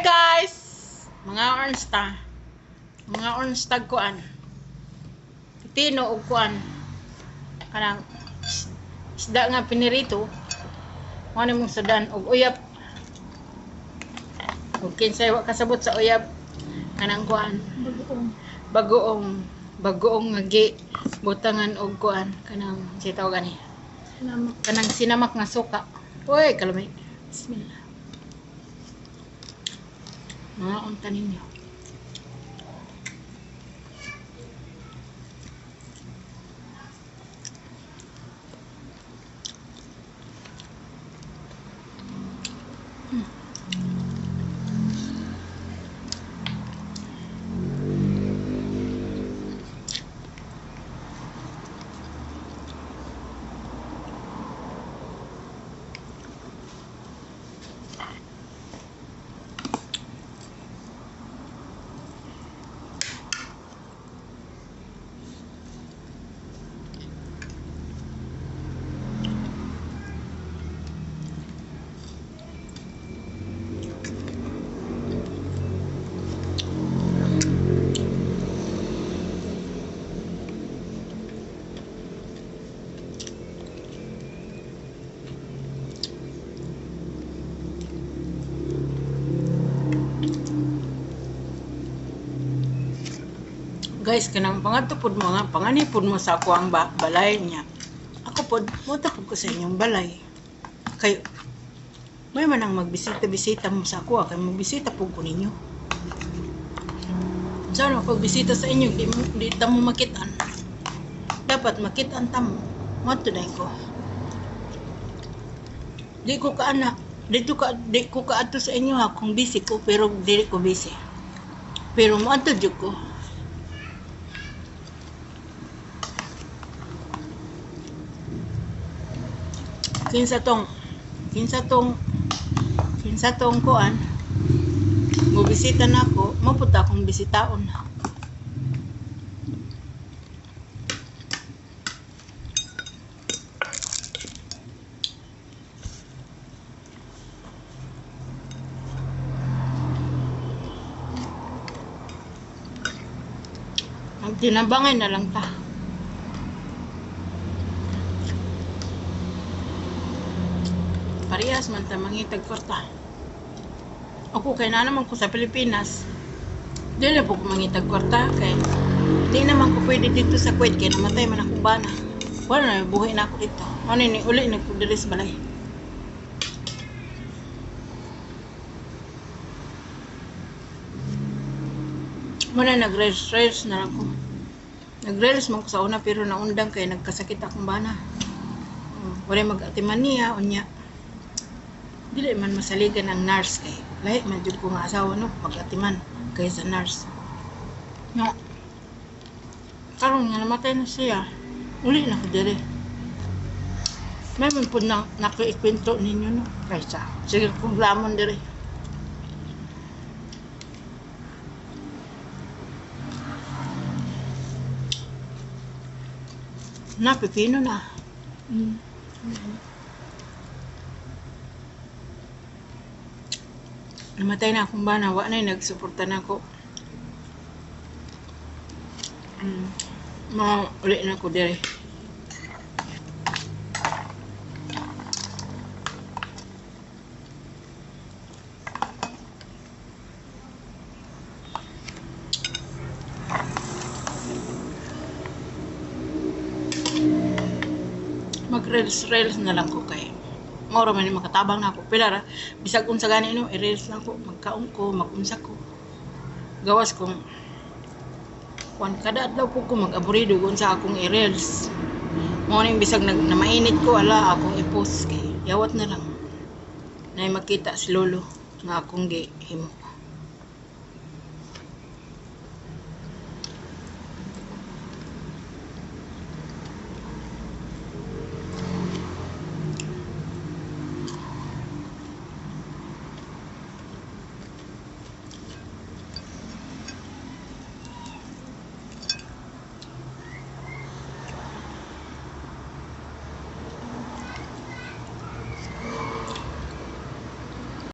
guys! Mga ornsta. Mga ornstag kuan. Pipino og kuan. Kanang isda nga pinirito. Ano mong sadan og uyab. Ug kinsay wa kasabot sa uyab. Kanang kuan. Bagoong nga gi butangan og kuan. Kanang sitaw gani. Kanang sinamak nga suka. Uy, kalamay. Bismillah. Mga unta ninyo. Guys, kanang pangatupod mo nga, panganipod mo sa ako ang balay niya. Ako pod, mutapod ko sa inyong balay. Kayo, may man ang magbisita-bisita mo sa ako, kaya magbisita po ko ninyo. Sana pagbisita sa inyo, di tamo makitaan. Dapat makitaan tamo. Matunay ko. Di ko kaanak. Di ko kaato sa inyo ha, kung busy ko, pero di ko busy. Pero maato dyan ko. Kinsa tong kuan mo bisita na ako, mapunta akong bisitaon. Ang tinabangay na lang ta. Parehas man ta mangitag kwarta. Ako kay na naman ko sa Pilipinas. Dili po ko mangitag kwarta kay di naman ko pwede dito sa Kuwait kay namatay man akong bana. Wala na buhay na ako dito. Ano ni uli nagpudiri sa balay. Muna nag-rest na ako. Nag-rest man ko sa una pero naundang kay nagkasakit akong bana. Wala mag-atiman niya unya. Dili man masaligan ang nurse kay lahi man jud ko nga asawa no pag-atiman kay sa nurse. No. Karon nga namatay na siya. Uli na ko diri. May man pud na nakiikwento ninyo no kaysa sige kung lamon diri. Na pipino na. Namatay na akong bana, wa na nagsuporta na ako. Uli na ako diri. Mag-rails na lang ko kay moro man ni makatabang na ako. Pilara, bisag unsa gani no, i-rails lang ko, magkaon ko, magunsa ko. Gawas kong kuan kada adlaw ko mag-aburido kung sa akong i-rails. Mo ning bisag na mainit ko ala akong i-post kay yawat na lang. Nay makita si lolo nga akong gihimo.